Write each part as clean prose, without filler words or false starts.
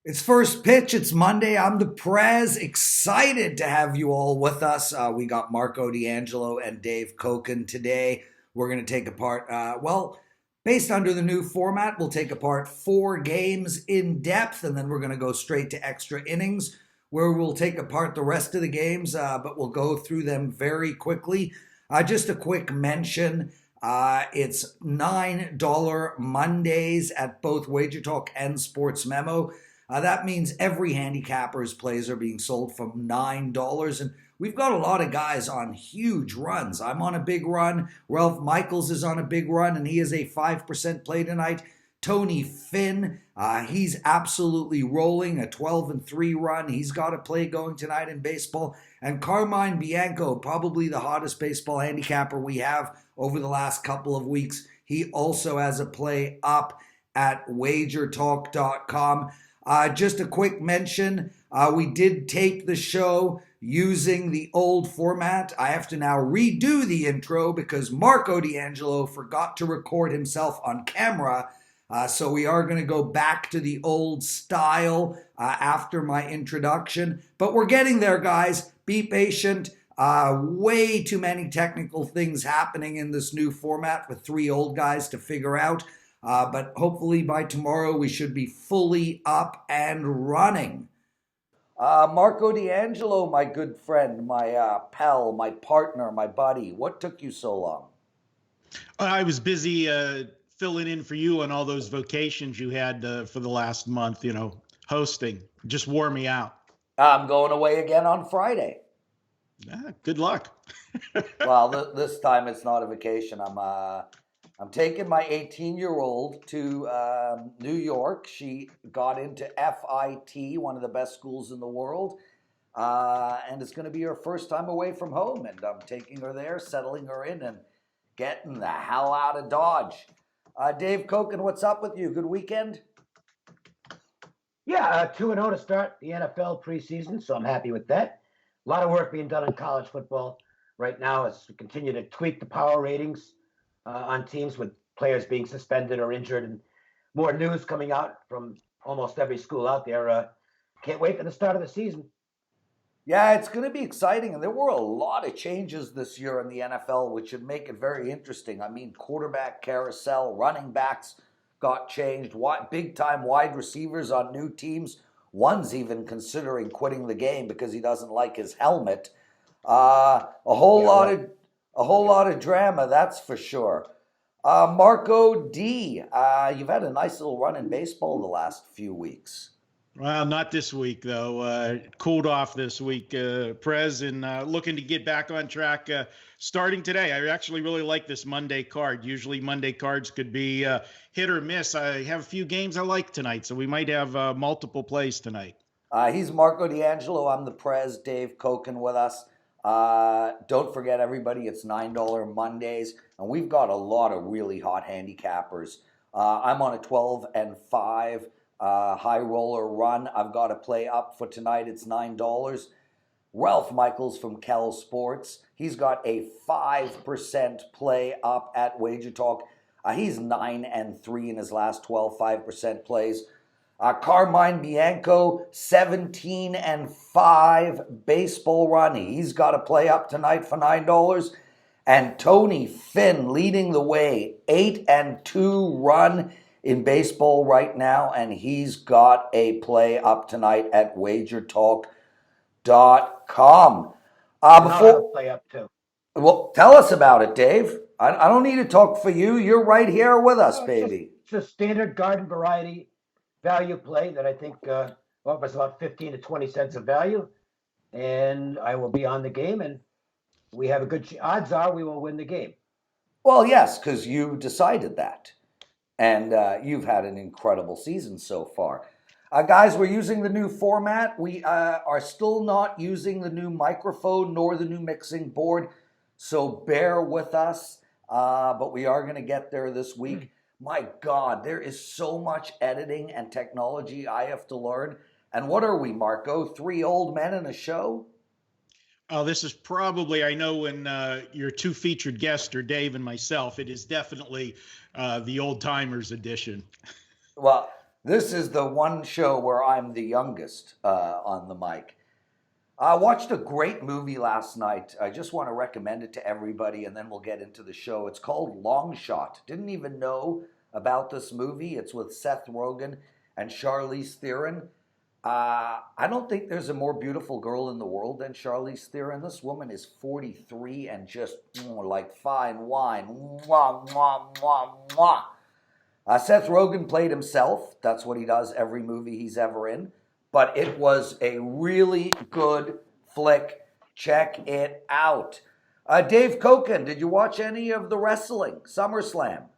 It's first pitch. It's Monday. I'm the Prez. Excited to have you all with us. We got Marco D'Angelo and Dave Cokin today. We're going to take apart, based under the new format, we'll take apart 4 games in depth, and then we're going to go straight to extra innings, where we'll take apart the rest of the games, but we'll go through them very quickly. Just a quick mention. It's $9 Mondays at both WagerTalk and Sports Memo. That means every handicapper's plays are being sold from $9. And we've got a lot of guys on huge runs. I'm on a big run. Ralph Michaels is on a big run, and he is a 5% play tonight. Tony Finn, he's absolutely rolling, a 12-3 run. He's got a play going tonight in baseball. And Carmine Bianco, probably the hottest baseball handicapper we have over the last couple of weeks. He also has a play up at WagerTalk.com. Just a quick mention, we did tape the show using the old format. I have to now redo the intro because Marco D'Angelo forgot to record himself on camera. So we are going to go back to the old style after my introduction. But we're getting there, guys. Be patient. Way too many technical things happening in this new format with 3 old guys to figure out. But hopefully by tomorrow we should be fully up and running. Marco D'Angelo, my good friend, my pal, my partner, my buddy, what took you so long? I was busy filling in for you on all those vocations you had for the last month, hosting. Just wore me out. I'm going away again on Friday. Good luck. Well, this time it's not a vacation. I'm taking my 18-year-old to New York. She got into FIT, one of the best schools in the world, and it's going to be her first time away from home. And I'm taking her there, settling her in, and getting the hell out of Dodge. Dave Cokin, what's up with you? Good weekend? Yeah, 2-0 to start the NFL preseason, so I'm happy with that. A lot of work being done in college football right now as we continue to tweak the power ratings on teams with players being suspended or injured, and more news coming out from almost every school out there. Can't wait for the start of the season. Yeah, it's going to be exciting, and there were a lot of changes this year in the NFL, which should make it very interesting. I mean, quarterback carousel, running backs got changed, big-time wide receivers on new teams. One's even considering quitting the game because he doesn't like his helmet. A whole lot of drama, that's for sure. Marco D, you've had a nice little run in baseball the last few weeks. Well, not this week, though. Cooled off this week, Prez, and looking to get back on track starting today. I actually really like this Monday card. Usually Monday cards could be hit or miss. I have a few games I like tonight, so we might have multiple plays tonight. He's Marco D'Angelo. I'm the Prez. Dave Cokin with us. Don't forget, everybody, it's $9 Mondays, and we've got a lot of really hot handicappers. I'm on a 12-5 high roller run. I've got a play up for tonight. It's $9. Ralph Michaels from Cal Sports, he's got a 5% play up at WagerTalk. He's 9-3 in his last 12 5% plays. Carmine Bianco, 17-5 baseball run. He's got a play up tonight for $9. And Tony Finn leading the way, 8-2 run in baseball right now, and he's got a play up tonight at WagerTalk.com. Before play up too. Well, tell us about it, Dave. I don't need to talk for you. You're right here with us, baby. It's a standard garden variety value play that I think offers about 15 to 20 cents of value, and I will be on the game, and we have a good odds are we will win the game. Well, yes, because you decided that, and you've had an incredible season so far. Guys, we're using the new format. We are still not using the new microphone nor the new mixing board, so bear with us, but we are going to get there this week. My God, there is so much editing and technology I have to learn. And what are we, Marco? 3 old men in a show? Oh, this is probably, I know when your 2 featured guests are Dave and myself, it is definitely the old timers edition. Well, This is the one show where I'm the youngest on the mic. I watched a great movie last night. I just want to recommend it to everybody, and then we'll get into the show. It's called Long Shot. Didn't even know about this movie. It's with Seth Rogen and Charlize Theron. I don't think there's a more beautiful girl in the world than Charlize Theron. This woman is 43 and just like fine wine. Mwah, mwah, mwah, mwah. Seth Rogen played himself. That's what he does every movie he's ever in. But it was a really good flick. Check it out. Dave Cokin, did you watch any of the wrestling? SummerSlam?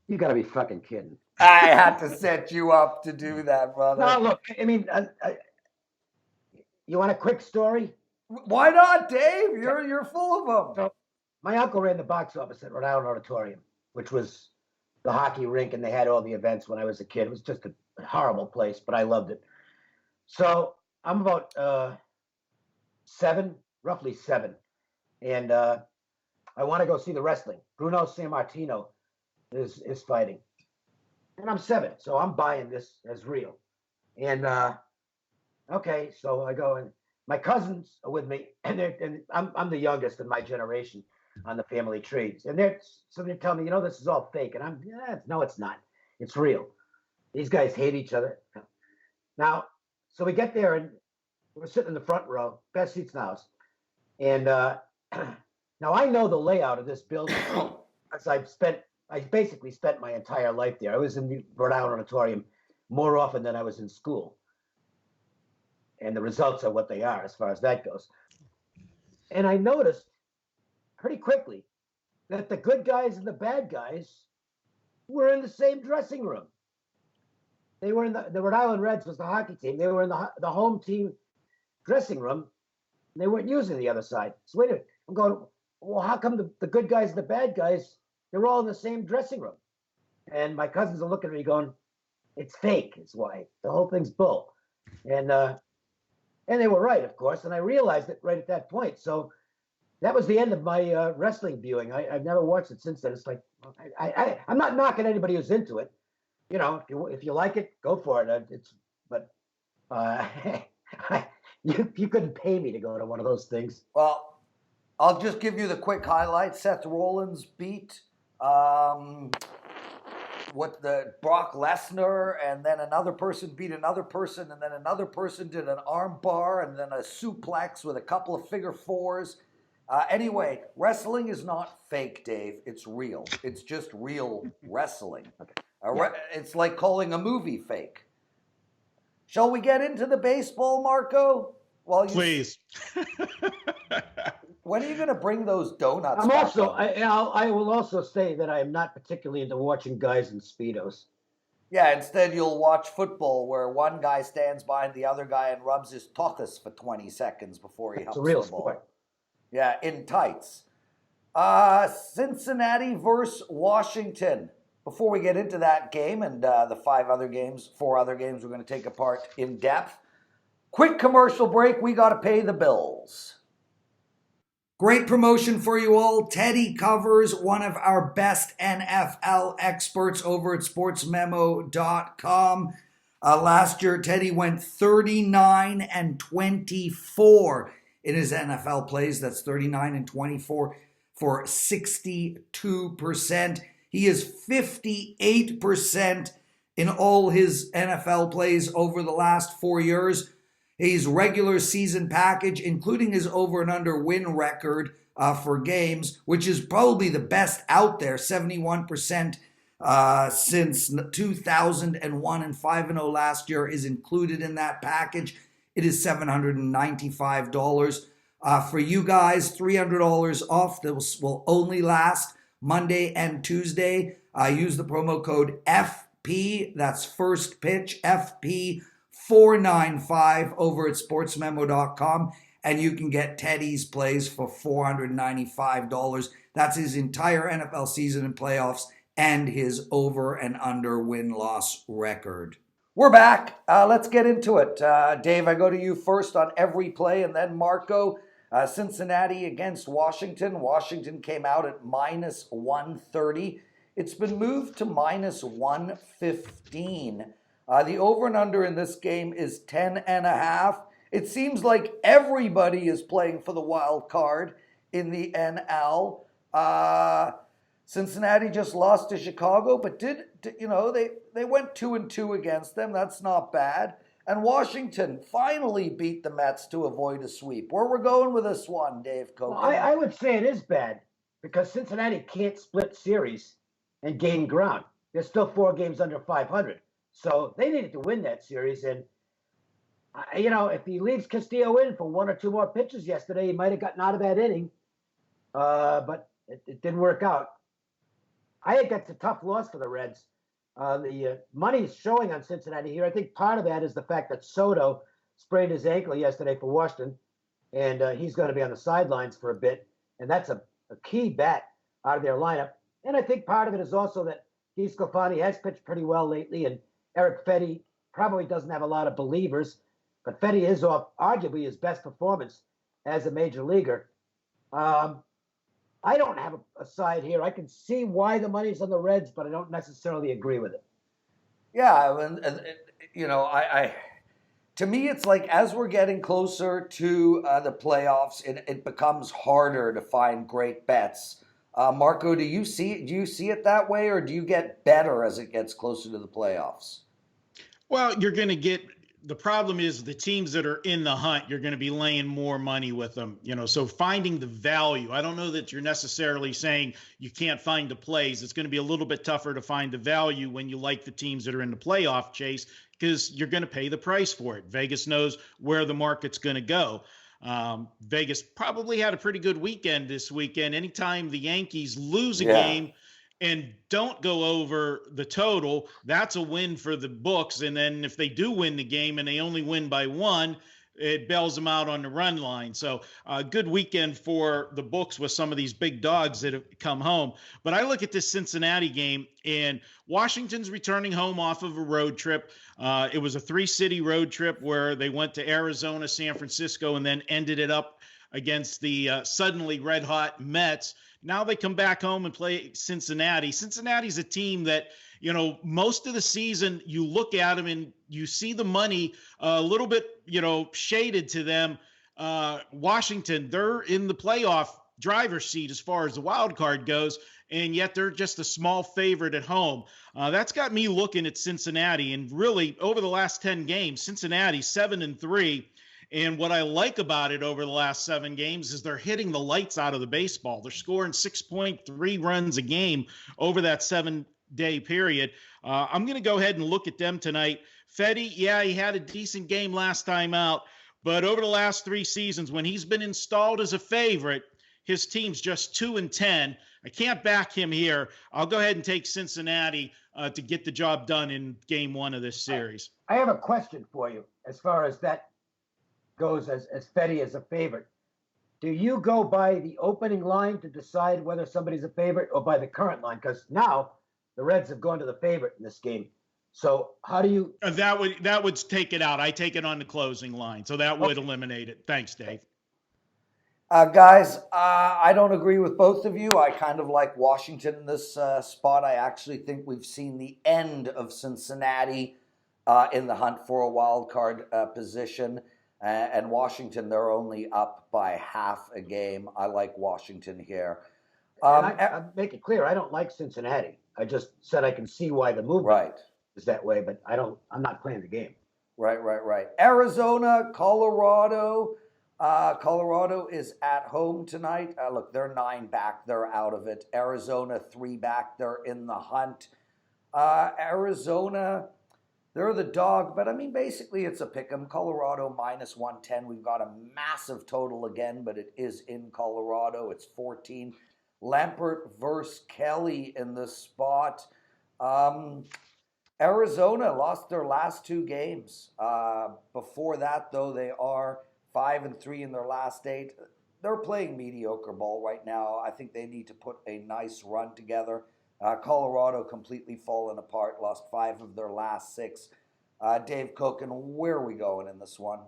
You got to be fucking kidding. I had to set you up to do that, brother. No, look, I mean, you want a quick story? Why not, Dave? You're full of them. So, my uncle ran the box office at Rhode Island Auditorium, which was the hockey rink, and they had all the events when I was a kid. It was just a horrible place, but I loved it. So I'm about roughly seven, and I want to go see the wrestling. Bruno Sammartino is fighting, and I'm 7, so I'm buying this as real. And okay, so I go, and my cousins are with me, and I'm the youngest in my generation on the family tree, and they're telling me, this is all fake, and no, it's not. It's real. These guys hate each other. Now, so we get there, and we're sitting in the front row, best seats in the house. And now I know the layout of this building because I basically spent my entire life there. I was in the Rhode Island Auditorium more often than I was in school. And the results are what they are as far as that goes. And I noticed pretty quickly that the good guys and the bad guys were in the same dressing room. They were in the Rhode Island Reds was the hockey team. They were in the home team dressing room. And they weren't using the other side. So wait a minute. I'm going, well, how come the good guys and the bad guys, they're all in the same dressing room? And my cousins are looking at me going, it's fake. It's why. The whole thing's bull. And they were right, of course. And I realized it right at that point. So that was the end of my wrestling viewing. I've never watched it since then. It's like, I'm not knocking anybody who's into it. If you like it, go for it. But you couldn't pay me to go to one of those things. Well, I'll just give you the quick highlights. Seth Rollins beat Brock Lesnar, and then another person beat another person, and then another person did an arm bar, and then a suplex with a couple of figure fours. Anyway, wrestling is not fake, Dave. It's real. It's just real wrestling. Okay. It's like calling a movie fake. Shall we get into the baseball, Marco? Please. When are you going to bring those donuts? I will also say that I am not particularly into watching guys in Speedos. Yeah, instead you'll watch football where one guy stands behind the other guy and rubs his tuchus for 20 seconds before he humps the ball. It's a real sport. Yeah, in tights. Cincinnati versus Washington. Before we get into that game and the 4 other games we're going to take apart in depth, quick commercial break. We got to pay the bills. Great promotion for you all. Teddy covers, one of our best NFL experts over at sportsmemo.com. Last year, Teddy went 39-24 in his NFL plays. That's 39-24 for 62%. He is 58% in all his NFL plays over the last 4 years. His regular season package, including his over and under win record for games, which is probably the best out there, 71% since 2001 and 5-0 last year is included in that package. It is $795. For you guys, $300 off. This will only last Monday and Tuesday. Use the promo code FP, that's first pitch, FP495 over at sportsmemo.com, and you can get Teddy's plays for $495. That's his entire NFL season and playoffs and his over and under win-loss record. We're back. Let's get into it. Dave, I go to you first on every play, and then Marco. Cincinnati against Washington. Washington came out at -130 It's been moved to minus 115. The over and under in this game is 10.5. It seems like everybody is playing for the wild card in the NL. Cincinnati just lost to Chicago, but they went 2-2 against them. That's not bad. And Washington finally beat the Mets to avoid a sweep. Where we're going with this one, Dave Cokin? Well, I would say it is bad because Cincinnati can't split series and gain ground. They're still 4 games under 500. So they needed to win that series. And, if he leaves Castillo in for 1 or 2 more pitches yesterday, he might have gotten out of that inning. But it didn't work out. I think that's a tough loss for the Reds. The money is showing on Cincinnati here. I think part of that is the fact that Soto sprained his ankle yesterday for Washington, and he's going to be on the sidelines for a bit. And that's a key bat out of their lineup. And I think part of it is also that Steve Sclafani has pitched pretty well lately, and Eric Fetty probably doesn't have a lot of believers, but Fetty is off arguably his best performance as a major leaguer. I don't have a side here. I can see why the money's on the Reds, but I don't necessarily agree with it. Yeah, to me, it's like as we're getting closer to the playoffs, it becomes harder to find great bets. Marco, do you see it that way, or do you get better as it gets closer to the playoffs? Well, you're going to get. The problem is the teams that are in the hunt, you're going to be laying more money with them, so finding the value. I don't know that you're necessarily saying you can't find the plays. It's going to be a little bit tougher to find the value when you like the teams that are in the playoff chase because you're going to pay the price for it. Vegas knows where the market's going to go. Vegas probably had a pretty good weekend this weekend. Anytime the Yankees lose a game and don't go over the total, that's a win for the books. And then if they do win the game and they only win by 1, it bails them out on the run line. So a good weekend for the books with some of these big dogs that have come home. But I look at this Cincinnati game, and Washington's returning home off of a road trip. It was a 3-city road trip where they went to Arizona, San Francisco, and then ended it up against the suddenly red-hot Mets. Now they come back home and play Cincinnati. Cincinnati's a team that, most of the season you look at them and you see the money a little bit, shaded to them. Washington, they're in the playoff driver's seat as far as the wild card goes, and yet they're just a small favorite at home. That's got me looking at Cincinnati, and really over the last 10 games, Cincinnati 7-3. And what I like about it over the last 7 games is they're hitting the lights out of the baseball. They're scoring 6.3 runs a game over that 7-day period. I'm going to go ahead and look at them tonight. Fetty, he had a decent game last time out, but over the last 3 seasons, when he's been installed as a favorite, his team's just 2-10. I can't back him here. I'll go ahead and take Cincinnati to get the job done in game 1 of this series. I have a question for you as far as that goes as Fetty as a favorite. Do you go by the opening line to decide whether somebody's a favorite or by the current line? Because now the Reds have gone to the favorite in this game. So how do you... That would take it out. I take it on the closing line. So that would eliminate it. Thanks, Dave. Guys, I don't agree with both of you. I kind of like Washington in this spot. I actually think we've seen the end of Cincinnati in the hunt for a wild card position. And Washington, they're only up by half a game. I like Washington here. I make it clear, I don't like Cincinnati. I just said I can see why the movement is that way, but I'm not playing the game. Right. Arizona, Colorado. Colorado is at home tonight. Look, they're 9 back. They're out of it. Arizona 3 back. They're in the hunt. Arizona, they're the dog, but I mean, basically it's a pick 'em. Colorado minus 110. We've got a massive total again, but it is in Colorado. It's 14. Lampert versus Kelly in this spot. Arizona lost their last 2 games. Before that, though, they are 5-3 in their last 8. They're playing mediocre ball right now. I think they need to put a nice run together. Colorado completely fallen apart, lost 5 of their last 6. Dave Cokin, where are we going in this one?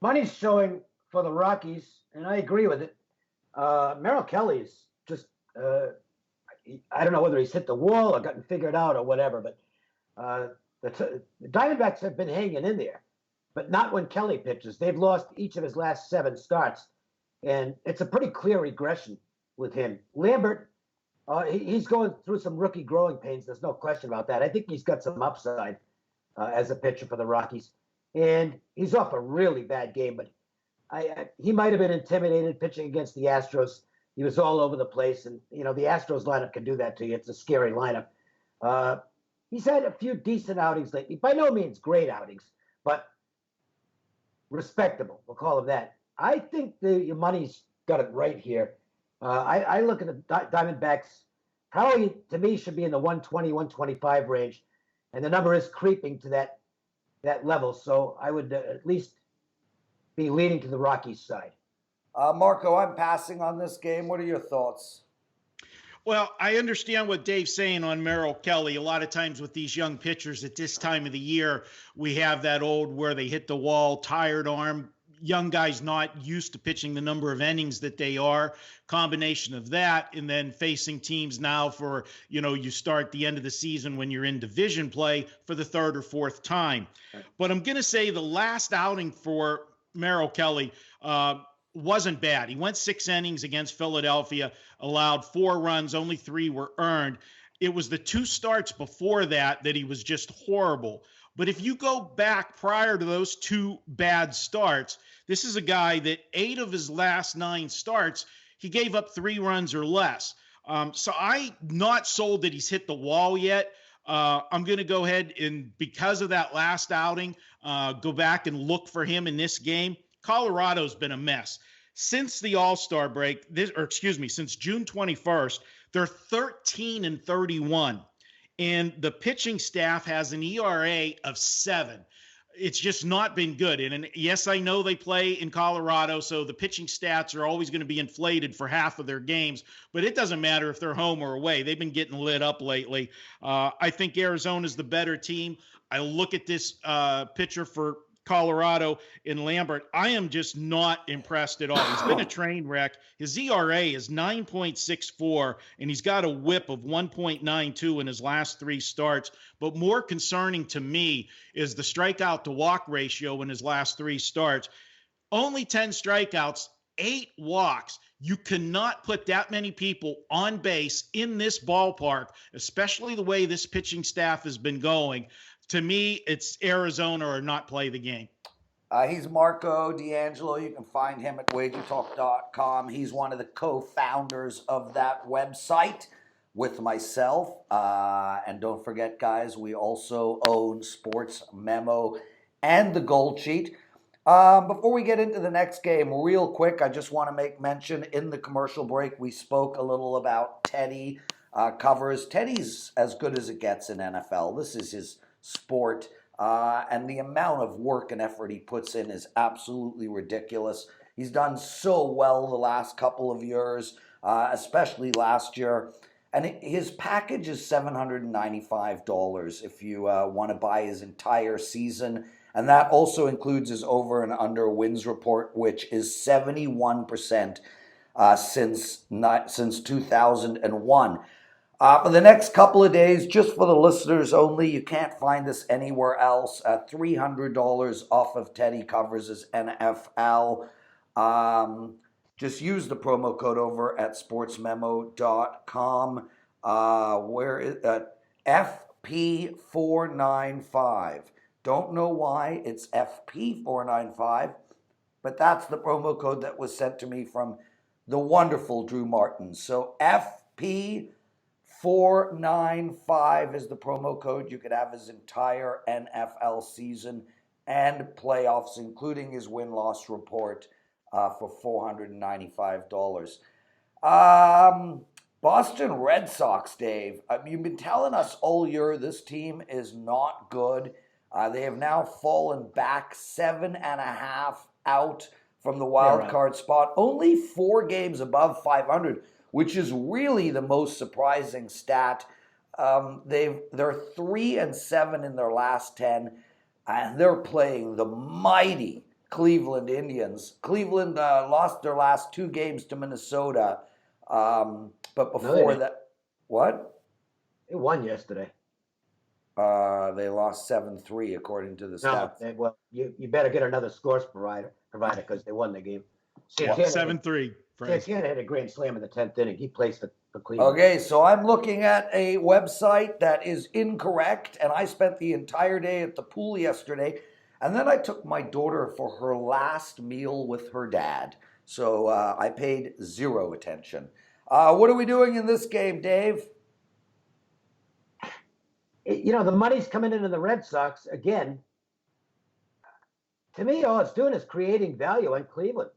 Money's showing for the Rockies, and I agree with it. Merrill Kelly's just, I don't know whether he's hit the wall or gotten figured out or whatever, but the Diamondbacks have been hanging in there, but not when Kelly pitches. They've lost each of his last 7 starts, and it's a pretty clear regression with him. Lambert, he's going through some rookie growing pains. There's no question about that. I think he's got some upside as a pitcher for the Rockies, and he's off a really bad game, but he might have been intimidated pitching against the Astros. He was all over the place, and the Astros lineup can do that to you. It's a scary lineup. He's had a few decent outings lately. By no means great outings, but respectable. We'll call him that. I think your money's got it right here. I look at the Diamondbacks, probably to me should be in the 120, 125 range, and the number is creeping to that level. So I would at least be leaning to the Rockies side. Marco, I'm passing on this game. What are your thoughts? Well, I understand what Dave's saying on Merrill Kelly. A lot of times with these young pitchers at this time of the year, we have that old where they hit the wall, tired arm, young guys not used to pitching the number of innings that they are, combination of that, and then facing teams now for, you start the end of the season when you're in division play for the 3rd or 4th time. Right. But I'm going to say the last outing for Merrill Kelly wasn't bad. He went 6 innings against Philadelphia, allowed 4 runs, only 3 were earned. It was the 2 starts before that he was just horrible. But if you go back prior to those 2 bad starts, this is a guy that 8 of his last 9 starts, he gave up 3 runs or less. So I'm not sold that he's hit the wall yet. I'm going to go ahead and, because of that last outing, go back and look for him in this game. Colorado's been a mess. Since the All-Star break, since June 21st, they're 13-31. And the pitching staff has an ERA of 7. It's just not been good. And yes, I know they play in Colorado, so the pitching stats are always going to be inflated for half of their games, but it doesn't matter if they're home or away. They've been getting lit up lately. I think Arizona's the better team. I look at this pitcher for Colorado in Lambert. I am just not impressed at all. He's been a train wreck. His ERA is 9.64, and he's got a whip of 1.92 in his last 3 starts. But more concerning to me is the strikeout to walk ratio in his last 3 starts. Only 10 strikeouts, 8 walks. You cannot put that many people on base in this ballpark, especially the way this pitching staff has been going. To me, it's Arizona or not play the game. He's Marco D'Angelo. You can find him at WagerTalk.com. He's one of the co-founders of that website with myself. And don't forget, guys, we also own Sports Memo and the Gold Sheet. Before we get into the next game, real quick, I just want to make mention in the commercial break, we spoke a little about Teddy covers. Teddy's as good as it gets in NFL. This is his sport, and the amount of work and effort he puts in is absolutely ridiculous. He's done so well the last couple of years, especially last year, and his package is $795 if you want to buy his entire season, and that also includes his over and under wins report, which is 71% since 2001. For the next couple of days, just for the listeners only, you can't find this anywhere else. $300 off of Teddy covers his NFL. Just use the promo code over at sportsmemo.com. Where is FP495. Don't know why it's FP495, but that's the promo code that was sent to me from the wonderful Drew Martin. So FP495 is the promo code. You could have his entire NFL season and playoffs, including his win-loss report, for $495. Boston Red Sox, Dave. You've been telling us all year this team is not good. They have now fallen back 7.5 out from the wild card spot. Only 4 games above 500, which is really the most surprising stat. They're 3-7 in their last 10, and they're playing the mighty Cleveland Indians. Cleveland lost their last 2 games to Minnesota, but before that, What? They won yesterday. They lost 7-3 according to the No, stats. well, you better get another scores provider because they won the game. Yeah, Santana, 7-3. Santana hit a grand slam in the 10th inning. He plays for Cleveland. Okay, so I'm looking at a website that is incorrect, and I spent the entire day at the pool yesterday, and then I took my daughter for her last meal with her dad. So I paid zero attention. What are we doing in this game, Dave? The money's coming into the Red Sox again. To me, all it's doing is creating value on Cleveland.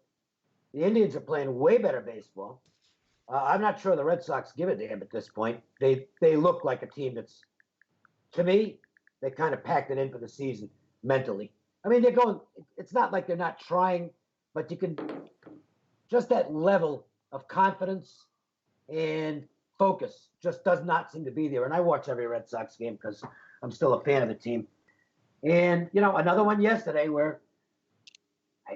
The Indians are playing way better baseball. I'm not sure the Red Sox give a damn at this point. They look like a team that's, to me, they kind of packed it in for the season mentally. I mean, they're going. It's not like they're not trying, but you can just that level of confidence and focus just does not seem to be there. And I watch every Red Sox game because I'm still a fan of the team. And another one yesterday where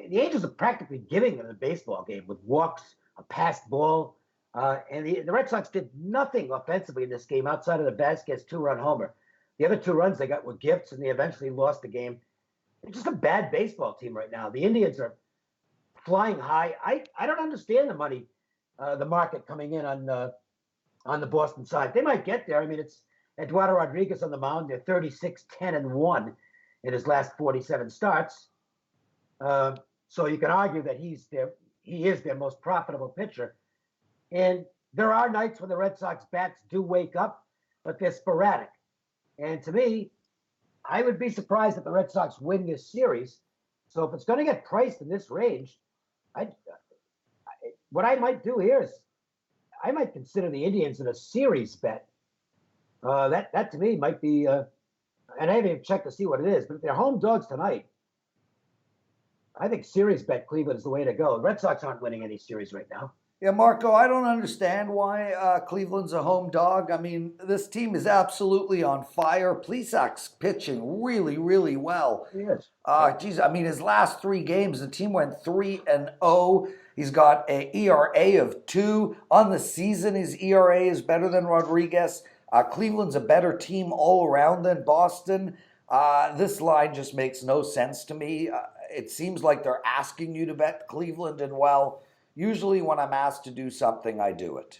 the Angels are practically giving them the baseball game with walks, a passed ball. And the Red Sox did nothing offensively in this game outside of the Vasquez 2-run homer. The other 2 runs they got were gifts, and they eventually lost the game. It's just a bad baseball team right now. The Indians are flying high. I don't understand the money, the market coming in on the Boston side. They might get there. I mean, it's Eduardo Rodriguez on the mound. They're 36-10-1 in his last 47 starts. So you can argue that he is their most profitable pitcher. And there are nights when the Red Sox bats do wake up, but they're sporadic. And to me, I would be surprised if the Red Sox win this series. So if it's going to get priced in this range, what I might do here is I might consider the Indians in a series bet. That to me might be, and I haven't even checked to see what it is, but if they're home dogs tonight, I think series bet Cleveland is the way to go. The Red Sox aren't winning any series right now. Yeah, Marco, I don't understand why Cleveland's a home dog. I mean, this team is absolutely on fire. Plesac's pitching really, really well. He is. Geez, I mean, his last 3 games, the team went 3-0. He's got an ERA of 2. On the season, his ERA is better than Rodriguez. Cleveland's a better team all around than Boston. This line just makes no sense to me. It seems like they're asking you to bet Cleveland, and well, usually when I'm asked to do something, I do it.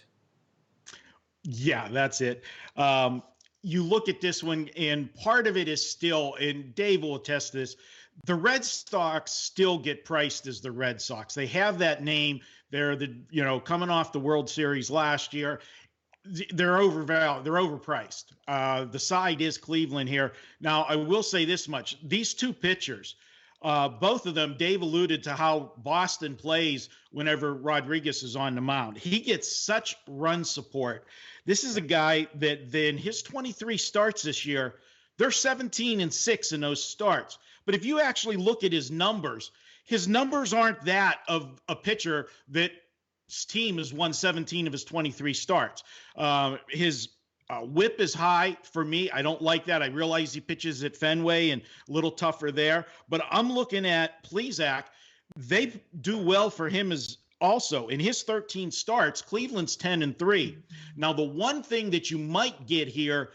Yeah, that's it. You look at this one, and part of it is still, and Dave will attest to this, the Red Sox still get priced as the Red Sox. They have that name. They're coming off the World Series last year. They're overvalued. They're overpriced. The side is Cleveland here. Now, I will say this much. These 2 pitchers, both of them, Dave alluded to how Boston plays whenever Rodriguez is on the mound. He gets such run support. This is a guy that then his 23 starts this year, they're 17-6 in those starts. But if you actually look at his numbers aren't that of a pitcher that his team has won 17 of his 23 starts. His whip is high for me. I don't like that. I realize he pitches at Fenway and a little tougher there. But I'm looking at Plesac. They do well for him as also. In his 13 starts, Cleveland's 10-3. Now, the one thing that you might get here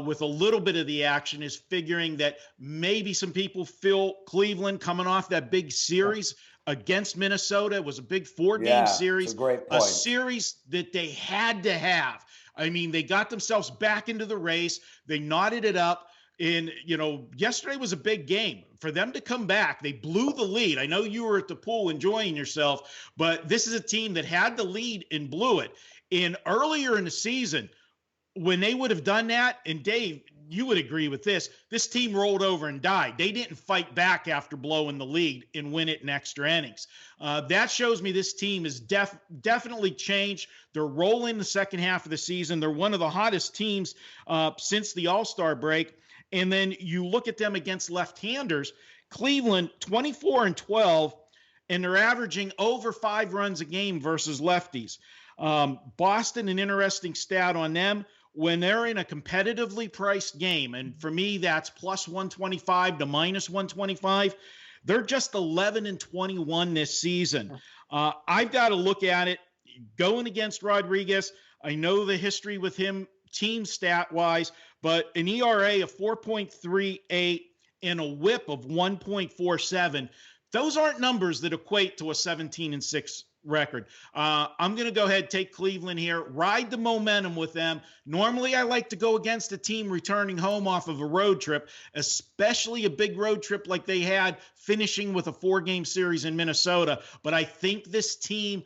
with a little bit of the action is figuring that maybe some people feel Cleveland coming off that big series against Minnesota. It was a big 4-game series. It's a great point. A series that they had to have. I mean, they got themselves back into the race. They knotted it up. And, yesterday was a big game. For them to come back, they blew the lead. I know you were at the pool enjoying yourself, but this is a team that had the lead and blew it. And earlier in the season, when they would have done that, and Dave, you would agree with this team rolled over and died. They didn't fight back after blowing the lead and win it in extra innings. That shows me this team is definitely changed. They're rolling the second half of the season. They're one of the hottest teams since the All-Star break. And then you look at them against left-handers. Cleveland, 24-12, and they're averaging over 5 runs a game versus lefties. Boston, an interesting stat on them. When they're in a competitively priced game, and for me, that's plus 125 to minus 125, they're just 11-21 this season. I've got to look at it going against Rodriguez. I know the history with him team stat wise, but an ERA of 4.38 and a whip of 1.47, those aren't numbers that equate to a 17-6 record. I'm going to go ahead, take Cleveland here, ride the momentum with them. Normally, I like to go against a team returning home off of a road trip, especially a big road trip like they had, finishing with a 4-game series in Minnesota. But I think this team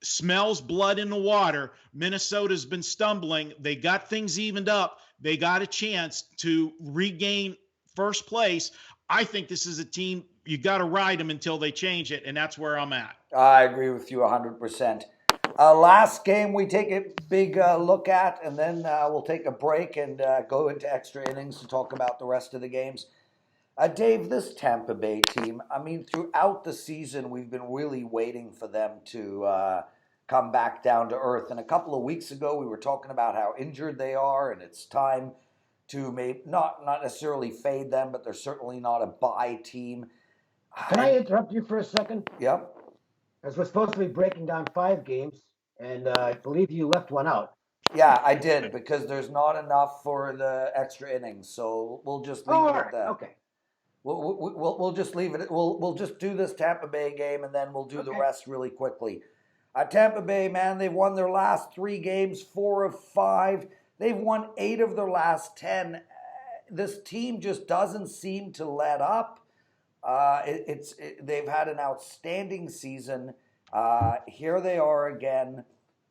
smells blood in the water. Minnesota's been stumbling. They got things evened up. They got a chance to regain first place. I think this is a team, you got to ride them until they change it, and that's where I'm at. I agree with you 100%. Last game we take a big look at, and then we'll take a break and go into extra innings to talk about the rest of the games. Dave, this Tampa Bay team, I mean, throughout the season, we've been really waiting for them to come back down to earth. And a couple of weeks ago, we were talking about how injured they are, and it's time to maybe not necessarily fade them, but they're certainly not a bye team. Can I interrupt you for a second? Yep. As we're supposed to be breaking down 5 games, and I believe you left one out. Yeah, I did, because there's not enough for the extra innings. So we'll just leave it at that. Okay. We'll just leave it. We'll just do this Tampa Bay game, and then we'll do the rest really quickly. Tampa Bay, man, they've won their last 3 games, 4 of 5. They've won 8 of their last 10. This team just doesn't seem to let up. They've had an outstanding season. Here they are again.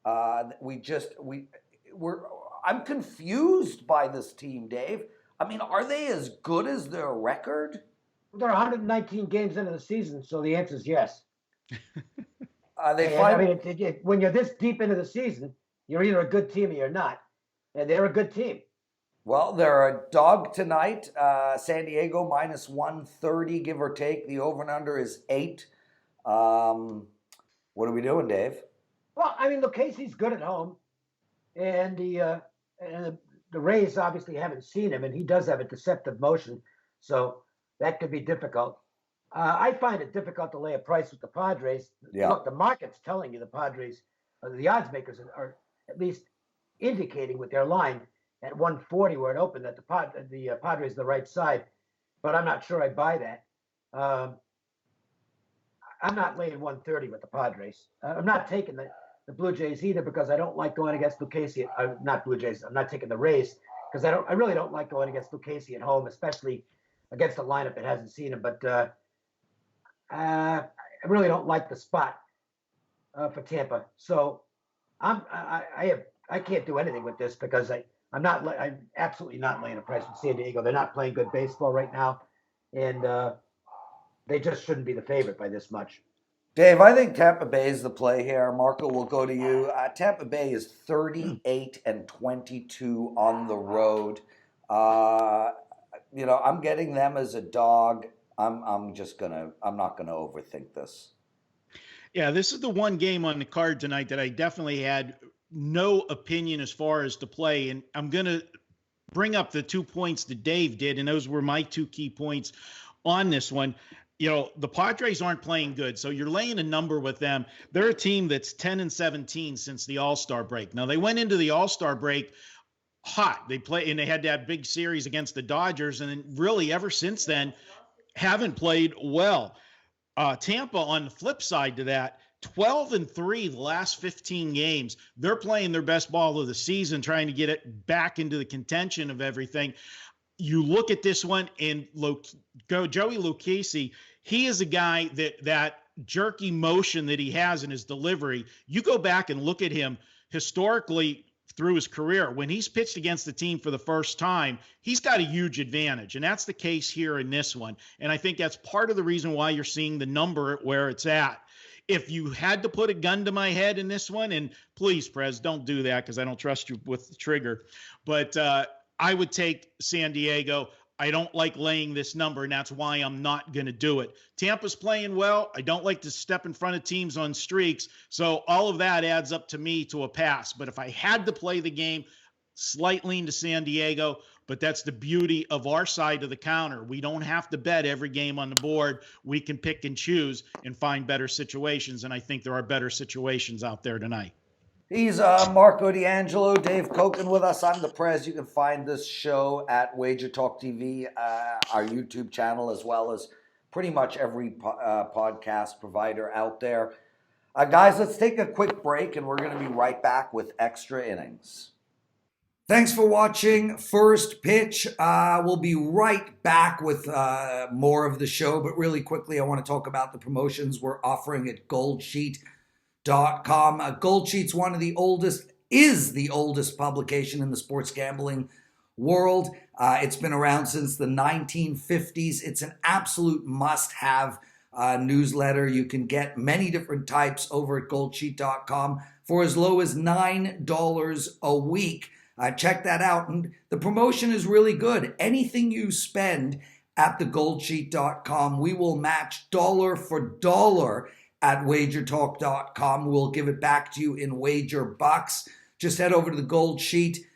I'm confused by this team, Dave. I mean, are they as good as their record? They're 119 games into the season, so the answer is yes. When you're this deep into the season, you're either a good team or you're not, and they're a good team. Well, they're a dog tonight. San Diego minus 130, give or take. The over and under is 8. What are we doing, Dave? Well, I mean, look, Casey's good at home, and the Rays obviously haven't seen him, and he does have a deceptive motion, so that could be difficult. I find it difficult to lay a price with the Padres. Yeah. Look, the market's telling you the Padres, the odds makers are at least indicating with their line at 140 where it opened that the Padres are the right side, but I'm not sure I buy that. I'm not laying 130 with the Padres. I'm not taking the Blue Jays either because I don't like going against Lucchesi. Not Blue Jays. I'm not taking the Rays because I really don't like going against Lucchesi at home, especially against a lineup that hasn't seen him. But I really don't like the spot for Tampa. So I can't do anything with this because I'm absolutely not laying a price with San Diego. They're not playing good baseball right now, and they just shouldn't be the favorite by this much. Dave, I think Tampa Bay is the play here. Marco, we'll go to you. Tampa Bay is 38-22 on the road. I'm getting them as a dog. I'm not gonna overthink this. Yeah, this is the one game on the card tonight that I definitely had no opinion as far as to play, and I'm gonna bring up the 2 points that Dave did, and those were my 2 key points on this one. The Padres aren't playing good, so you're laying a number with them. They're a team that's 10-17 since the All-Star break. Now, they went into the All-Star break hot. They had that big series against the Dodgers, and then really ever since then haven't played well. Tampa, on the flip side to that, 12-3 the last 15 games. They're playing their best ball of the season, trying to get it back into the contention of everything. You look at this one, and Joey Lucchesi, he is a guy that jerky motion that he has in his delivery. You go back and look at him historically through his career. When he's pitched against the team for the first time, he's got a huge advantage, and that's the case here in this one. And I think that's part of the reason why you're seeing the number where it's at. If you had to put a gun to my head in this one, and please, Prez, don't do that because I don't trust you with the trigger, but I would take San Diego. I don't like laying this number, and that's why I'm not going to do it. Tampa's playing well. I don't like to step in front of teams on streaks, so all of that adds up to me to a pass. But if I had to play the game, slight lean to San Diego, but that's the beauty of our side of the counter. We don't have to bet every game on the board. We can pick and choose and find better situations, and I think there are better situations out there tonight. He's Marco D'Angelo, Dave Cokin with us. I'm the Prez. You can find this show at WagerTalk TV, our YouTube channel, as well as pretty much every podcast provider out there. Guys, let's take a quick break, and we're going to be right back with Extra Innings. Thanks for watching First Pitch. We'll be right back with more of the show, but really quickly, I want to talk about the promotions we're offering at GoldSheet.com. Gold Sheet's is the oldest publication in the sports gambling world. It's been around since the 1950s. It's an absolute must-have newsletter. You can get many different types over at goldsheet.com for as low as $9 a week. Check that out. And the promotion is really good. Anything you spend at the goldsheet.com, we will match dollar for dollar at wagertalk.com. We'll give it back to you in wager bucks. Just head over to the Gold Sheet,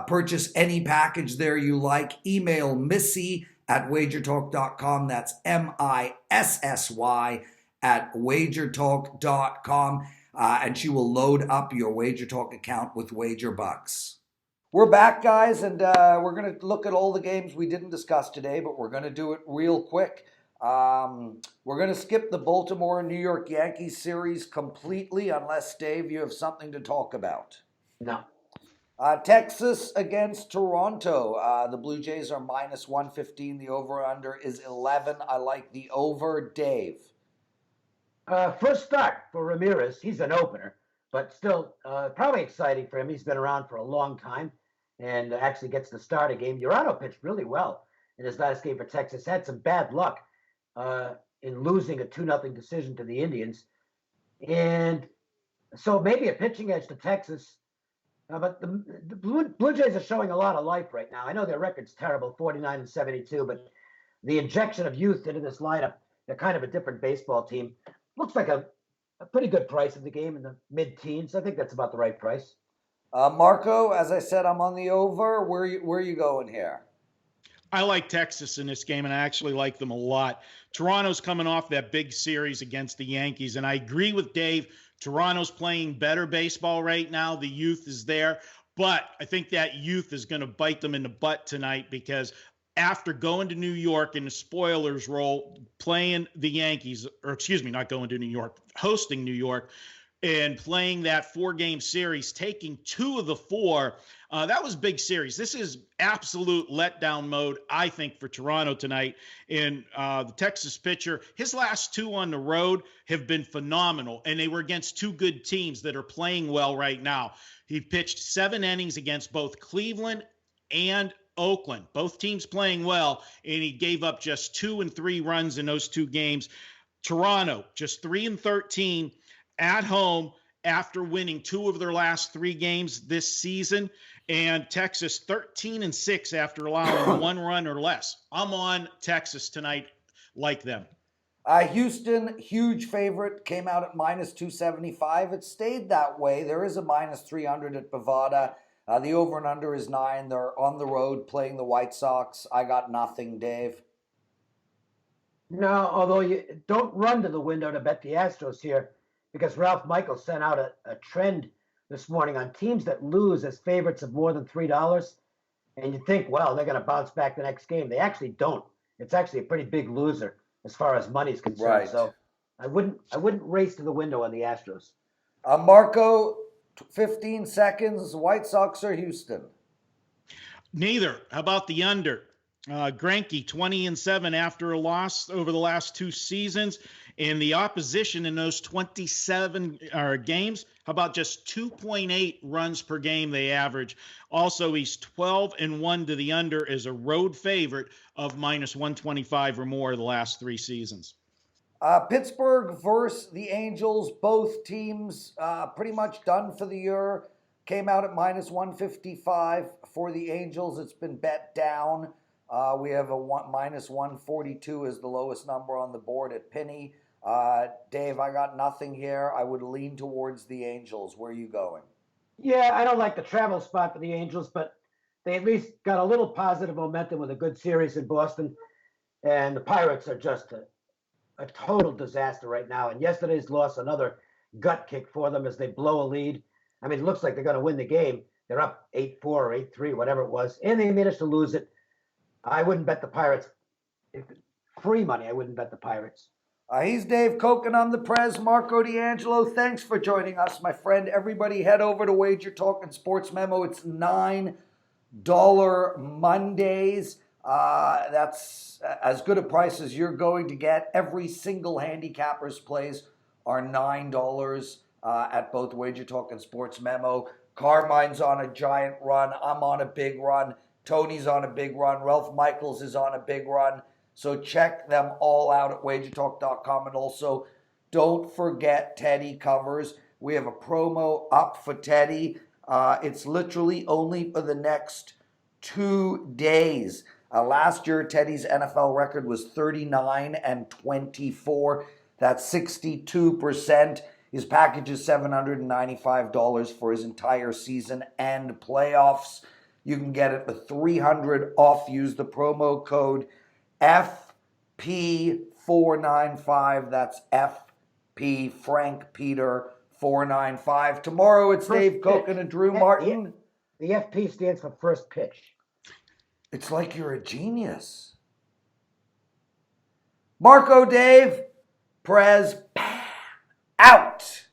purchase any package there you like. Email Missy at wagertalk.com. That's MISSY at wagertalk.com. And she will load up your WagerTalk account with wager bucks. We're back, guys, and we're going to look at all the games we didn't discuss today, but we're going to do it real quick. We're going to skip the Baltimore and New York Yankees series completely, unless, Dave, you have something to talk about. No. Texas against Toronto. The Blue Jays are minus 115. The over-under is 11. I like the over. Dave. First start for Ramirez. He's an opener, but still probably exciting for him. He's been around for a long time and actually gets to start a game. Urano pitched really well in his last game for Texas. Had some bad luck in losing a 2-0 decision to the Indians. And so maybe a pitching edge to Texas. But the Blue Jays are showing a lot of life right now. I know their record's terrible, 49-72, but the injection of youth into this lineup, they're kind of a different baseball team. Looks like a pretty good price of the game in the mid-teens. I think that's about the right price. Marco, as I said, I'm on the over. Where are you going here? I like Texas in this game, and I actually like them a lot. Toronto's coming off that big series against the Yankees, and I agree with Dave. Toronto's playing better baseball right now. The youth is there, but I think that youth is going to bite them in the butt tonight because after going to New York in the spoilers role, playing the Yankees, or excuse me, not going to New York, hosting New York, and playing that 4-game series, taking 2 of the 4, that was a big series. This is absolute letdown mode, I think, for Toronto tonight. And the Texas pitcher, his last 2 on the road have been phenomenal, and they were against 2 good teams that are playing well right now. He pitched 7 innings against both Cleveland and Oakland, both teams playing well, and he gave up just 2 and 3 runs in those 2 games. Toronto, just 3-13 at home after winning 2 of their last 3 games this season, and Texas 13-6 after allowing 1 run or less. I'm on Texas tonight, like them. Houston, huge favorite, came out at minus 275. It stayed that way. There is a minus 300 at Bovada. The over and under is 9. They're on the road playing the White Sox. I got nothing, Dave. No, although you don't run to the window to bet the Astros here, because Ralph Michaels sent out a trend this morning on teams that lose as favorites of more than $3. And you think, well, they're going to bounce back the next game. They actually don't. It's actually a pretty big loser as far as money's concerned. Right. So I wouldn't race to the window on the Astros. Marco, 15 seconds, White Sox or Houston? Neither. How about the under? Greinke 20-7 after a loss over the last 2 seasons, and the opposition in those 27 games, how about just 2.8 runs per game they average? Also, he's 12-1 to the under as a road favorite of minus 125 or more the last 3 seasons. Pittsburgh versus the Angels, both teams pretty much done for the year. Came out at minus 155 for the Angels. It's been bet down. We have minus 142 is the lowest number on the board at Penny. Dave, I got nothing here. I would lean towards the Angels. Where are you going? Yeah, I don't like the travel spot for the Angels, but they at least got a little positive momentum with a good series in Boston. And the Pirates are just a total disaster right now. And yesterday's loss, another gut kick for them as they blow a lead. I mean, it looks like they're going to win the game. They're up 8-4 or 8-3, whatever it was, and they managed to lose it. I wouldn't bet the Pirates. If free money, I wouldn't bet the Pirates. He's Dave Cokin. I'm the Prez, Marco D'Angelo. Thanks for joining us, my friend. Everybody head over to WagerTalk and Sports Memo. It's $9 Mondays. That's as good a price as you're going to get. Every single handicapper's plays are $9 at both WagerTalk and Sports Memo. Carmine's on a giant run. I'm on a big run. Tony's on a big run. Ralph Michaels is on a big run. So check them all out at wagertalk.com. And also, don't forget Teddy covers. We have a promo up for Teddy. It's literally only for the next 2 days. Last year, Teddy's NFL record was 39-24. That's 62%. His package is $795 for his entire season and playoffs. You can get it for $300 off. Use the promo code FP495. That's FP Frank Peter 495. Tomorrow it's First Dave Cokin pitch. and Drew Martin. The FP stands for first pitch. It's like you're a genius. Marco, Dave, Prez, out.